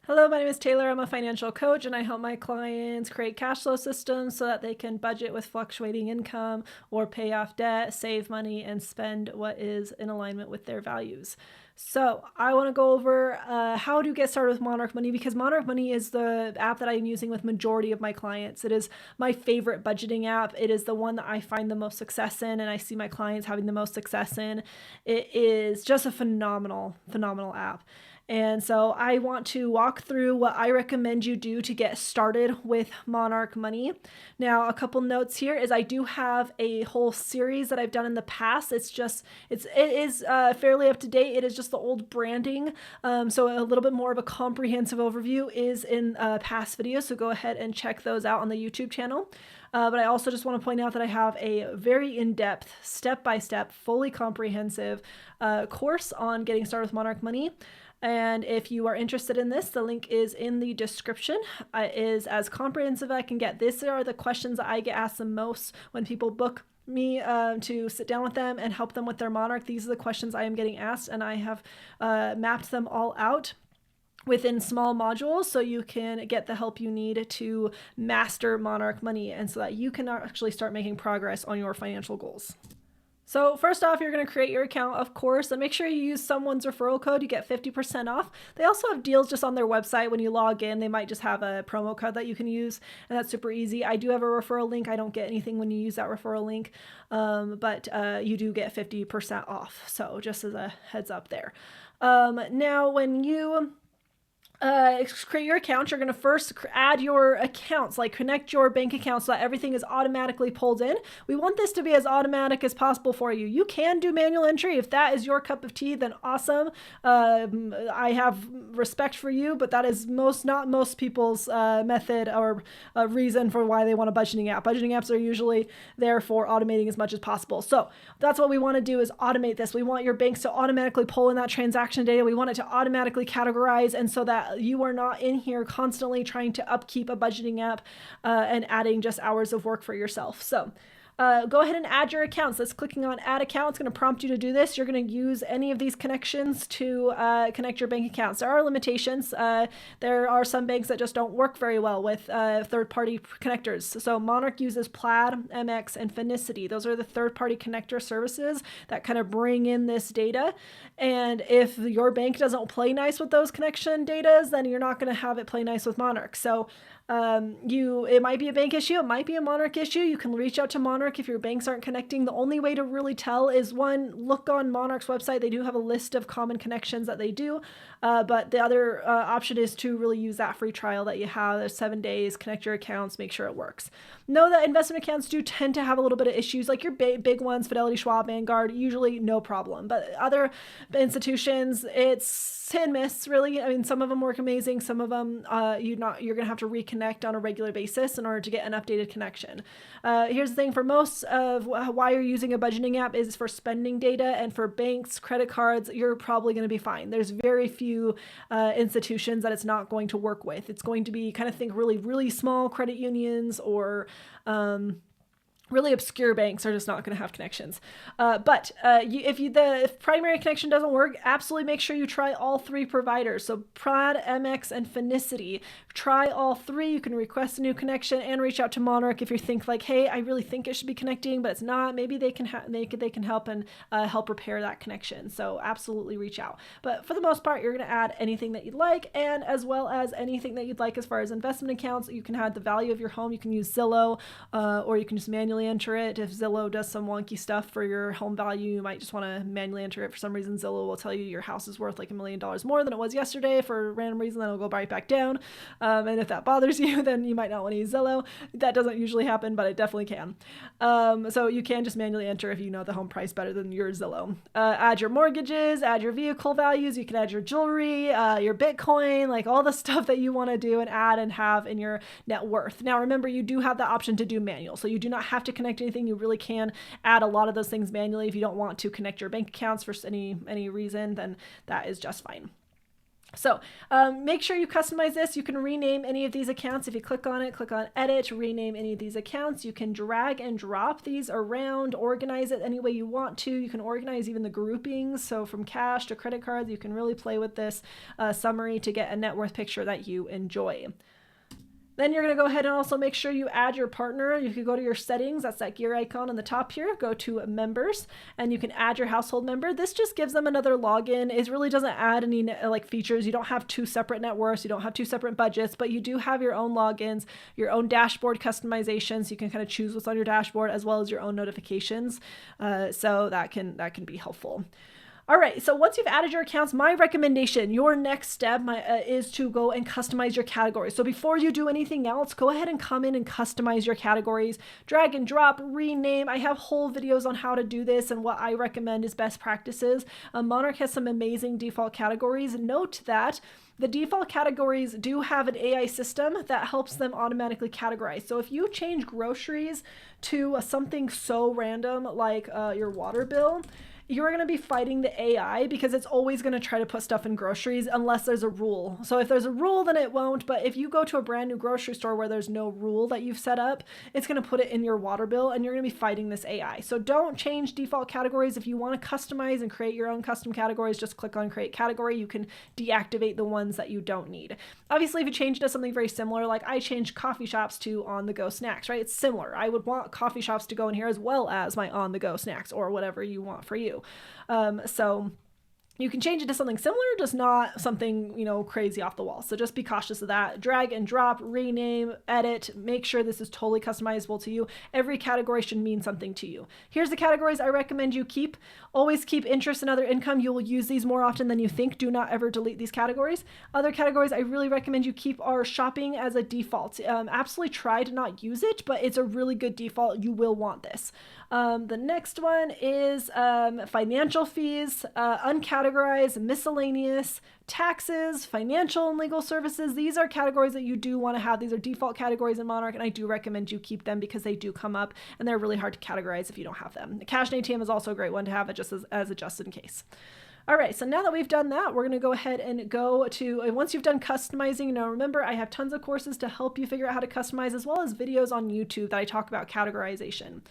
Hello, my name is Taylor. I'm a financial coach and I help my clients create cash flow systems so that they can budget with fluctuating income or pay off debt, save money, and spend what is in alignment with their values. So I want to go over how to get started with Monarch Money, because Monarch Money is the app that I'm using with majority of my clients. It is my favorite budgeting app. It is the one that I find the most success in and I see my clients having the most success in. It is just a phenomenal app. And so I want to walk through what I recommend you do to get started with Monarch Money. Now, a couple notes here is I do have a whole series that I've done in the past. It is fairly up to date. It is just the old branding. So a little bit more of a comprehensive overview is in past videos. So go ahead and check those out on the YouTube channel. But I also just want to point out that I have a very in-depth, step-by-step, fully comprehensive course on getting started with Monarch Money. And if you are interested in this, the link is in the description. It is as comprehensive as I can get. These are the questions that I get asked the most when people book me to sit down with them and help them with their Monarch. These are the questions I am getting asked, and I have mapped them all out within small modules so you can get the help you need to master Monarch Money and so that you can actually start making progress on your financial goals. So first off, you're going to create your account, of course, and make sure you use someone's referral code. You get 50% off. They also have deals just on their website. When you log in, they might just have a promo code that you can use, and that's super easy. I do have a referral link. I don't get anything when you use that referral link, but you do get 50% off. So just as a heads up there. Now, when you create your account, you're going to first add your accounts, like connect your bank account so that everything is automatically pulled in. We want this to be as automatic as possible for you. You can do manual entry. If that is your cup of tea, then awesome. I have respect for you, but that is not most people's method or reason for why they want a budgeting app. Budgeting apps are usually there for automating as much as possible. So that's what we want to do, is automate this. We want your banks to automatically pull in that transaction data. We want it to automatically categorize, and so that you are not in here constantly trying to upkeep a budgeting app and adding just hours of work for yourself. So go ahead and add your accounts. That's clicking on add account. It's going to prompt you to do this. You're going to use any of these connections to connect your bank accounts. There are limitations. There are some banks that just don't work very well with third-party connectors. So Monarch uses Plaid, MX, and Finicity. Those are the third-party connector services that kind of bring in this data. And if your bank doesn't play nice with those connection data, then you're not going to have it play nice with Monarch. So it might be a bank issue. It might be a Monarch issue. You can reach out to Monarch if your banks aren't connecting. The only way to really tell is, one, look on Monarch's website. They do have a list of common connections that they do. But the other option is to really use that free trial that you have. There's 7 days, connect your accounts, make sure it works. Know that investment accounts do tend to have a little bit of issues, like your big ones, Fidelity, Schwab, Vanguard, usually no problem. But other institutions, it's hit and miss, really. I mean, some of them work amazing. Some of them, you're going to have to reconnect on a regular basis in order to get an updated connection. Here's the thing, for most of why you're using a budgeting app is for spending data, and for banks, credit cards, you're probably going to be fine. There's very few institutions that it's not going to work with. It's going to be, kind of think really, really small credit unions or really obscure banks are just not going to have connections. But if primary connection doesn't work, absolutely make sure you try all three providers. So Plaid, MX, and Finicity. Try all three. You can request a new connection and reach out to Monarch if you think like, hey, I really think it should be connecting, but it's not. Maybe they can help and help repair that connection. So absolutely reach out. But for the most part, you're going to add anything that you'd like, and as well as anything that you'd like as far as investment accounts. You can add the value of your home. You can use Zillow, or you can just manually enter it. If Zillow does some wonky stuff for your home value, you might just want to manually enter it. For some reason, Zillow will tell you your house is worth like $1 million more than it was yesterday for a random reason. Then it'll go right back down. And if that bothers you, then you might not want to use Zillow. That doesn't usually happen, but it definitely can. So you can just manually enter if you know the home price better than your Zillow. Add your mortgages, add your vehicle values. You can add your jewelry, your Bitcoin, like all the stuff that you want to do and add and have in your net worth. Now, remember, you do have the option to do manual, so you do not have to connect anything. You really can add a lot of those things manually. If you don't want to connect your bank accounts for any reason, then that is just fine. So make sure you customize this. You can rename any of these accounts. If you click on it, click on edit, rename any of these accounts. You can drag and drop these around, organize it any way you want to. You can organize even the groupings. So from cash to credit cards, you can really play with this summary to get a net worth picture that you enjoy. Then you're going to go ahead and also make sure you add your partner. You can go to your settings. That's that gear icon on the top here. Go to members and you can add your household member. This just gives them another login. It really doesn't add any like features. You don't have two separate net worths. You don't have two separate budgets, but you do have your own logins, your own dashboard customizations. You can kind of choose what's on your dashboard as well as your own notifications. So that can be helpful. All right, so once you've added your accounts, my recommendation, your next step is to go and customize your categories. So before you do anything else, go ahead and come in and customize your categories, drag and drop, rename. I have whole videos on how to do this and what I recommend is best practices. Monarch has some amazing default categories. Note that the default categories do have an AI system that helps them automatically categorize. So if you change groceries to something so random like your water bill, you're going to be fighting the AI because it's always going to try to put stuff in groceries unless there's a rule. So if there's a rule, then it won't. But if you go to a brand new grocery store where there's no rule that you've set up, it's going to put it in your water bill and you're going to be fighting this AI. So don't change default categories. If you want to customize and create your own custom categories, just click on create category. You can deactivate the ones that you don't need. Obviously, if you change to something very similar, like I changed coffee shops to on-the-go snacks, right? It's similar. I would want coffee shops to go in here as well as my on-the-go snacks or whatever you want for you. So you can change it to something similar, just not something, crazy off the wall. So just be cautious of that. Drag and drop, rename, edit, make sure this is totally customizable to you. Every category should mean something to you. Here's the categories I recommend you keep. Always keep interest and other income. You will use these more often than you think. Do not ever delete these categories. Other categories I really recommend you keep are shopping as a default. Absolutely try to not use it, but it's a really good default. You will want this. The next one is financial fees, uncategorized, miscellaneous, taxes, financial and legal services. These are categories that you do want to have. These are default categories in Monarch, and I do recommend you keep them because they do come up and they're really hard to categorize if you don't have them. The cash and ATM is also a great one to have just as a just in case. All right, so now that we've done that, we're going to go ahead and go to, once you've done customizing, now remember I have tons of courses to help you figure out how to customize as well as videos on YouTube that I talk about categorization.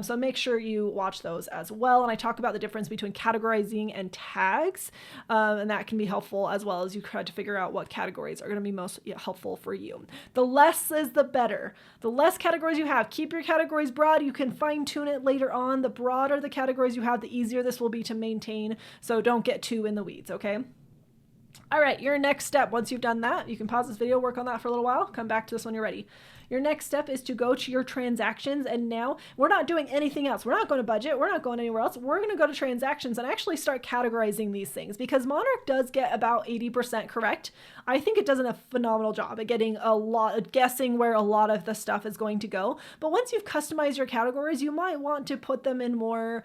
So make sure you watch those as well. And I talk about the difference between categorizing and tags, and that can be helpful as well as you try to figure out what categories are going to be most helpful for you. The less is the better. The less categories you have, keep your categories broad. You can fine tune it later on. The broader the categories you have, the easier this will be to maintain. So don't get too in the weeds, okay? All right, your next step, once you've done that, you can pause this video, work on that for a little while, come back to this when you're ready. Your next step is to go to your transactions, and now we're not doing anything else. We're not going to budget. We're not going anywhere else. We're going to go to transactions and actually start categorizing these things because Monarch does get about 80% correct. I think it does a phenomenal job at getting guessing where a lot of the stuff is going to go. But once you've customized your categories, you might want to put them in more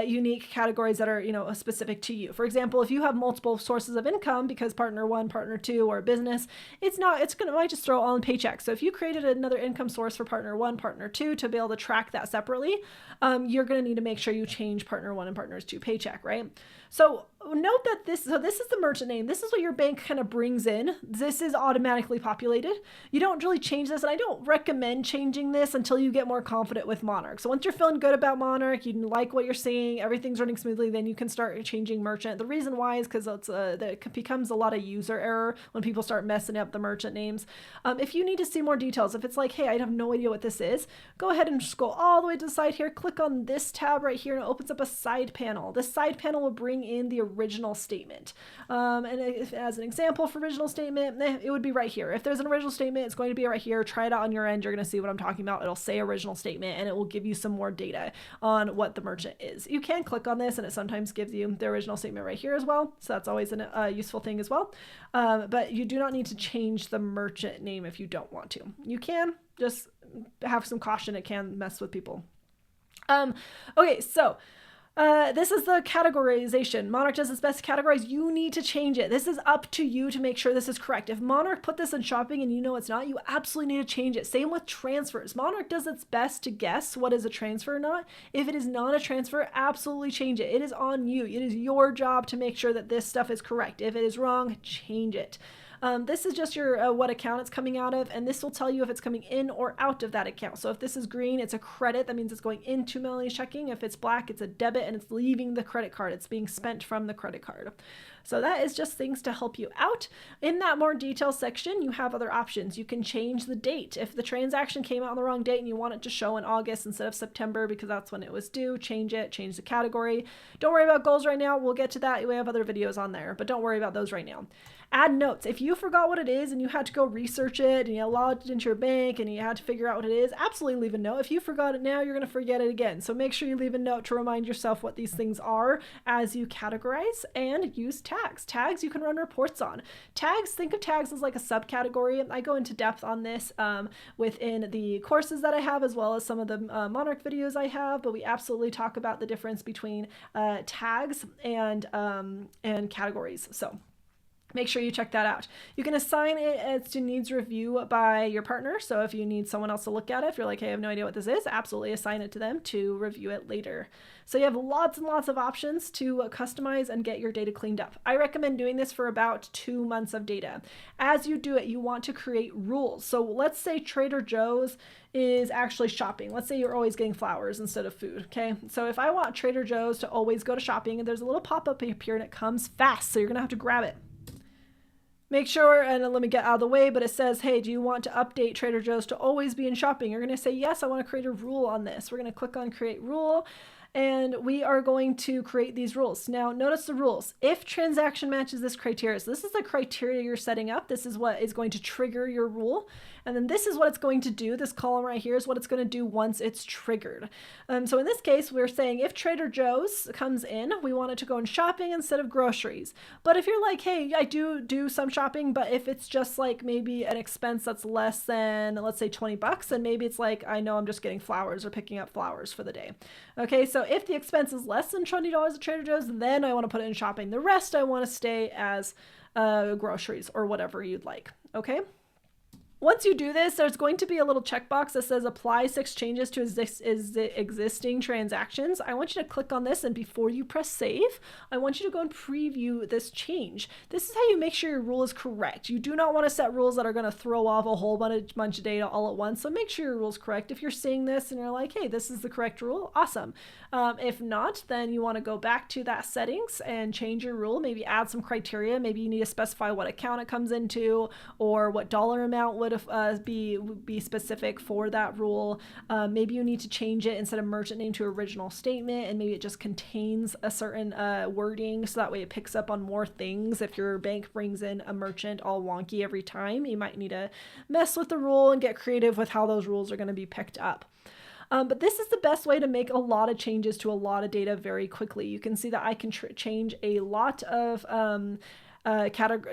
unique categories that are, specific to you. For example, if you have multiple sources of income because partner one, partner two, or business, might just throw all in paychecks. So if you created another income source for partner one, partner two to be able to track that separately, you're going to need to make sure you change partner one and partners two paycheck, right? So note that this is the merchant name. This is what your bank kind of brings in. This is automatically populated. You don't really change this, and I don't recommend changing this until you get more confident with Monarch. So once you're feeling good about Monarch, you like what you're seeing, everything's running smoothly, then you can start changing merchant. The reason why is because it becomes a lot of user error when people start messing up the merchant names. If you need to see more details, if it's like, hey, I have no idea what this is, go ahead and scroll all the way to the side here, click on this tab right here, and it opens up a side panel. This side panel will bring in the original statement. And as an example for original statement, it would be right here. If there's an original statement, it's going to be right here. Try it out on your end. You're going to see what I'm talking about. It'll say original statement, and it will give you some more data on what the merchant is. You can click on this, and it sometimes gives you the original statement right here as well. So that's always a useful thing as well. But you do not need to change the merchant name if you don't want to. You can just have some caution. It can mess with people. Okay, so This is the categorization. Monarch does its best to categorize. You need to change it. This is up to you to make sure this is correct. If Monarch put this in shopping and you know it's not, you absolutely need to change it. Same with transfers. Monarch does its best to guess what is a transfer or not. If it is not a transfer, absolutely change it. It is on you. It is your job to make sure that this stuff is correct. If it is wrong, change it. This is just your what account it's coming out of, and this will tell you if it's coming in or out of that account. So if this is green, it's a credit. That means it's going into Melanie checking. If it's black, it's a debit, and it's leaving the credit card. It's being spent from the credit card. So that is just things to help you out. In that more detail section, you have other options. You can change the date. If the transaction came out on the wrong date and you want it to show in August instead of September because that's when it was due, change it, change the category. Don't worry about goals right now. We'll get to that. We have other videos on there, but don't worry about those right now. Add notes. If you forgot what it is and you had to go research it and you logged it into your bank and you had to figure out what it is, absolutely leave a note. If you forgot it now, you're going to forget it again. So make sure you leave a note to remind yourself what these things are as you categorize, and use tags. Tags you can run reports on. Tags, think of tags as like a subcategory. I go into depth on this within the courses that I have, as well as some of the Monarch videos I have, but we absolutely talk about the difference between tags and categories. So make sure you check that out. You can assign it as to needs review by your partner. So if you need someone else to look at it, if you're like, hey, I have no idea what this is, absolutely assign it to them to review it later. So you have lots and lots of options to customize and get your data cleaned up. I recommend doing this for about 2 months of data. As you do it, you want to create rules. So let's say Trader Joe's is actually shopping. Let's say you're always getting flowers instead of food. Okay. So if I want Trader Joe's to always go to shopping, and there's a little pop-up up here and it comes fast, so you're going to have to grab it. Make sure, and let me get out of the way, but it says, hey, do you want to update Trader Joe's to always be in shopping? You're going to say, yes, I want to create a rule on this. We're going to click on create rule, and we are going to create these rules. Now, notice the rules. If transaction matches this criteria, so this is the criteria you're setting up. This is what is going to trigger your rule. And then this is what it's going to do. This column right here is what it's going to do once it's triggered. So in this case, we're saying if Trader Joe's comes in, we want it to go in shopping instead of groceries. But if you're like, hey, I do some shopping, but if it's just like maybe an expense that's less than, let's say $20, then maybe it's like, I know I'm just getting flowers or picking up flowers for the day. Okay, so if the expense is less than $20 at Trader Joe's, then I want to put it in shopping. The rest I want to stay as groceries or whatever you'd like. Okay. Once you do this, there's going to be a little checkbox that says apply 6 changes to existing transactions. I want you to click on this, and before you press save, I want you to go and preview this change. This is how you make sure your rule is correct. You do not want to set rules that are going to throw off a whole bunch of data all at once. So make sure your rule is correct. If you're seeing this and you're like, hey, this is the correct rule, awesome. If not, then you want to go back to that settings and change your rule. Maybe add some criteria. Maybe you need to specify what account it comes into or what dollar amount would be specific for that rule. Maybe you need to change it instead of merchant name to original statement, and maybe it just contains a certain wording, so that way it picks up on more things. If your bank brings in a merchant all wonky every time, you might need to mess with the rule and get creative with how those rules are going to be picked up. But this is the best way to make a lot of changes to a lot of data very quickly. You can see that I can change a lot of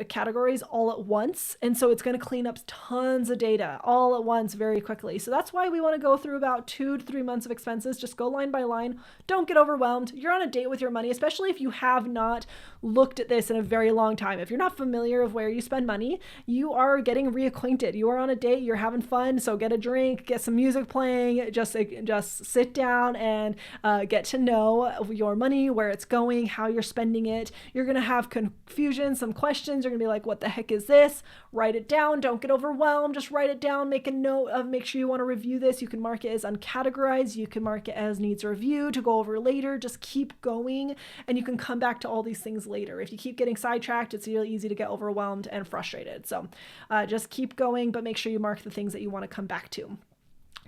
categories all at once, and so it's going to clean up tons of data all at once very quickly. So that's why we want to go through about 2 to 3 months of expenses. Just go line by line. Don't get overwhelmed. You're on a date with your money, especially if you have not looked at this in a very long time. If you're not familiar with where you spend money, you are getting reacquainted. You are on a date, you're having fun, so get a drink, get some music playing, just sit down and get to know your money, where it's going, how you're spending it. You're going to have confusion, some questions. You're gonna be like, what the heck is this? Write it down. Don't get overwhelmed. Just write it down. Make a note of, make sure you want to review this. You can mark it as uncategorized. You can mark it as needs review to go over later. Just keep going, and you can come back to all these things later. If you keep getting sidetracked, it's really easy to get overwhelmed and frustrated. So just keep going, but make sure you mark the things that you want to come back to.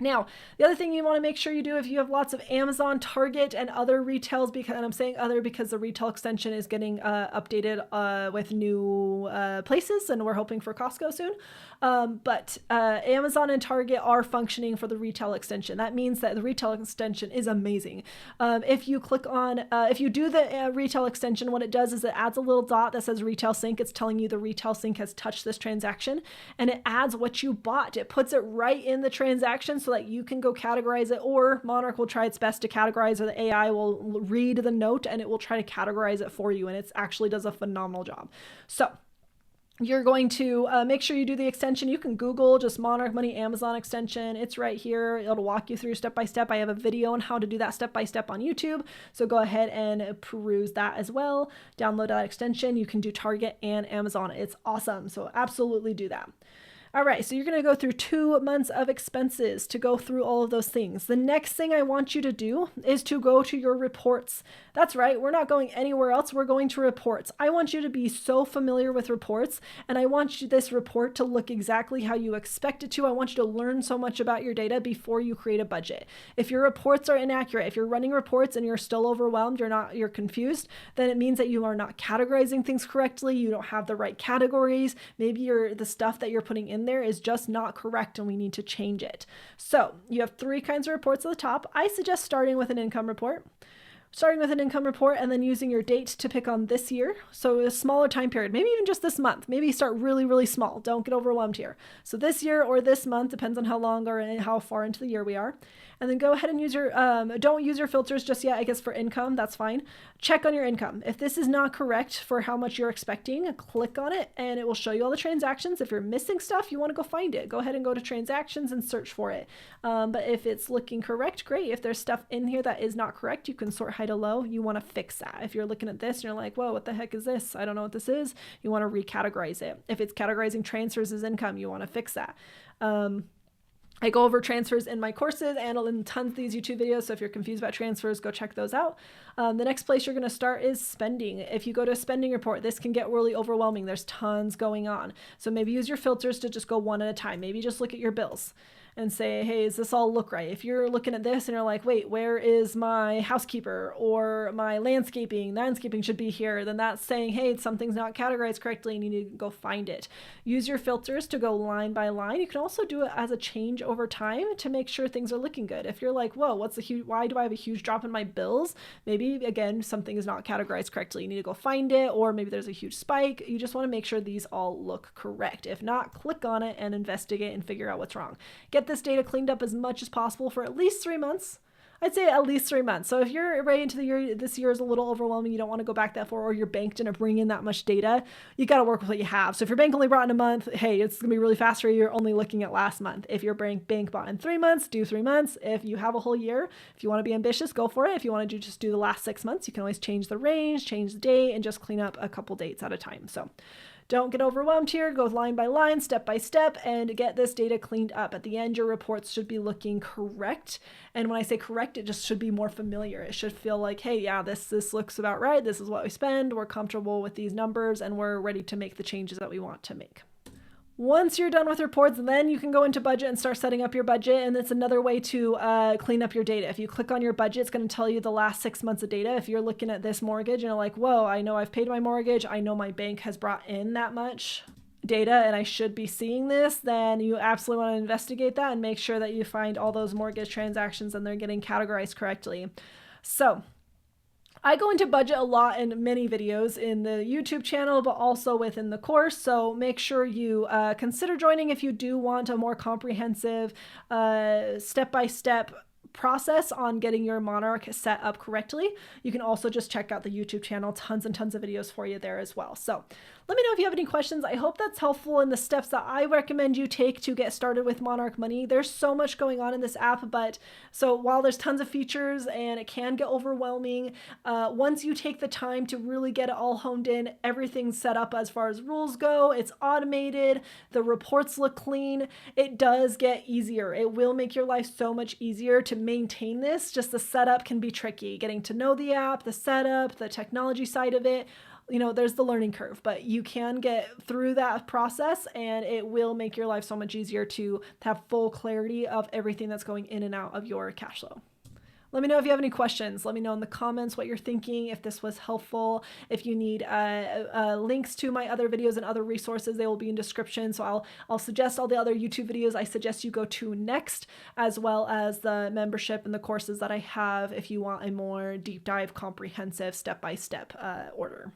Now, the other thing you want to make sure you do, if you have lots of Amazon, Target, and other retails, and I'm saying other because the retail extension is getting updated with new places, and we're hoping for Costco soon. But Amazon and Target are functioning for the retail extension. That means that the retail extension is amazing. If you click on, if you do the retail extension, what it does is it adds a little dot that says retail sync. It's telling you the retail sync has touched this transaction, and it adds what you bought. It puts it right in the transaction, so so that you can go categorize it, or Monarch will try its best to categorize, or the AI will read the note and it will try to categorize it for you. And it actually does a phenomenal job. So you're going to make sure you do the extension. You can Google just Monarch Money Amazon extension. It's right here. It'll walk you through step by step. I have a video on how to do that step by step on YouTube. So go ahead and peruse that as well. Download that extension. You can do Target and Amazon. It's awesome. So absolutely do that. All right, so you're going to go through 2 months of expenses to go through all of those things. The next thing I want you to do is to go to your reports. That's right, we're not going anywhere else. We're going to reports. I want you to be so familiar with reports, and I want this report to look exactly how you expect it to. I want you to learn so much about your data before you create a budget. If your reports are inaccurate, if you're running reports and you're still overwhelmed, you're confused, then it means that you are not categorizing things correctly. You don't have the right categories. Maybe the stuff that you're putting in there is just not correct and we need to change it. So you have 3 kinds of reports at the top. I suggest starting with an income report. And then using your date to pick on this year. So a smaller time period, maybe even just this month. Maybe start really, really small. Don't get overwhelmed here. So this year or this month, depends on how long or how far into the year we are. And then go ahead and use your, don't use your filters just yet, I guess, for income. That's fine. Check on your income. If this is not correct for how much you're expecting, click on it and it will show you all the transactions. If you're missing stuff, you want to go find it. Go ahead and go to transactions and search for it. But if it's looking correct, great. If there's stuff in here that is not correct, you can sort high to low. You want to fix that. If you're looking at this and you're like, whoa, what the heck is this? I don't know what this is. You want to recategorize it. If it's categorizing transfers as income, you want to fix that. I go over transfers in my courses and in tons of these YouTube videos. So if you're confused about transfers, go check those out. The next place you're going to start is spending. If you go to a spending report, this can get really overwhelming. There's tons going on. So maybe use your filters to just go one at a time. Maybe just look at your bills and say, hey, does this all look right? If you're looking at this and you're like, wait, where is my housekeeper or my landscaping? Landscaping should be here. Then that's saying, hey, something's not categorized correctly and you need to go find it. Use your filters to go line by line. You can also do it as a change over time to make sure things are looking good. If you're like, whoa, why do I have a huge drop in my bills? Maybe, again, something is not categorized correctly. You need to go find it, or maybe there's a huge spike. You just want to make sure these all look correct. If not, click on it and investigate and figure out what's wrong. Get this data cleaned up as much as possible for at least 3 months. I'd say at least 3 months. So if you're right into the year, this year is a little overwhelming, you don't want to go back that far, or your bank didn't bring in that much data, you got to work with what you have. So if your bank only brought in a month, hey, it's going to be really fast for you. You're only looking at last month. If your bank bought in 3 months, do 3 months. If you have a whole year, if you want to be ambitious, go for it. If you want to just do the last 6 months, you can always change the range, change the date, and just clean up a couple dates at a time. So don't get overwhelmed here. Go line by line, step by step, and get this data cleaned up. At the end, your reports should be looking correct. And when I say correct, it just should be more familiar. It should feel like, hey, yeah, this looks about right. This is what we spend. We're comfortable with these numbers, and we're ready to make the changes that we want to make. Once you're done with reports, then you can go into budget and start setting up your budget. And it's another way to clean up your data. If you click on your budget, it's going to tell you the last 6 months of data. If you're looking at this mortgage and you're like, whoa, I know I've paid my mortgage. I know my bank has brought in that much data and I should be seeing this, then you absolutely want to investigate that and make sure that you find all those mortgage transactions and they're getting categorized correctly. So I go into budget a lot in many videos in the YouTube channel, but also within the course. So make sure you consider joining if you do want a more comprehensive step-by-step process on getting your Monarch set up correctly. You can also just check out the YouTube channel, tons and tons of videos for you there as well. So let me know if you have any questions. I hope that's helpful in the steps that I recommend you take to get started with Monarch Money. There's so much going on in this app, but so while there's tons of features and it can get overwhelming, once you take the time to really get it all honed in, everything's set up as far as rules go, it's automated, the reports look clean, it does get easier. It will make your life so much easier to maintain this. Just the setup can be tricky. Getting to know the app, the setup, the technology side of it, there's the learning curve, but you can get through that process and it will make your life so much easier to have full clarity of everything that's going in and out of your cash flow. Let me know if you have any questions. Let me know in the comments what you're thinking, if this was helpful. If you need links to my other videos and other resources, they will be in description. So I'll suggest all the other YouTube videos I suggest you go to next, as well as the membership and the courses that I have if you want a more deep dive, comprehensive, step-by-step order.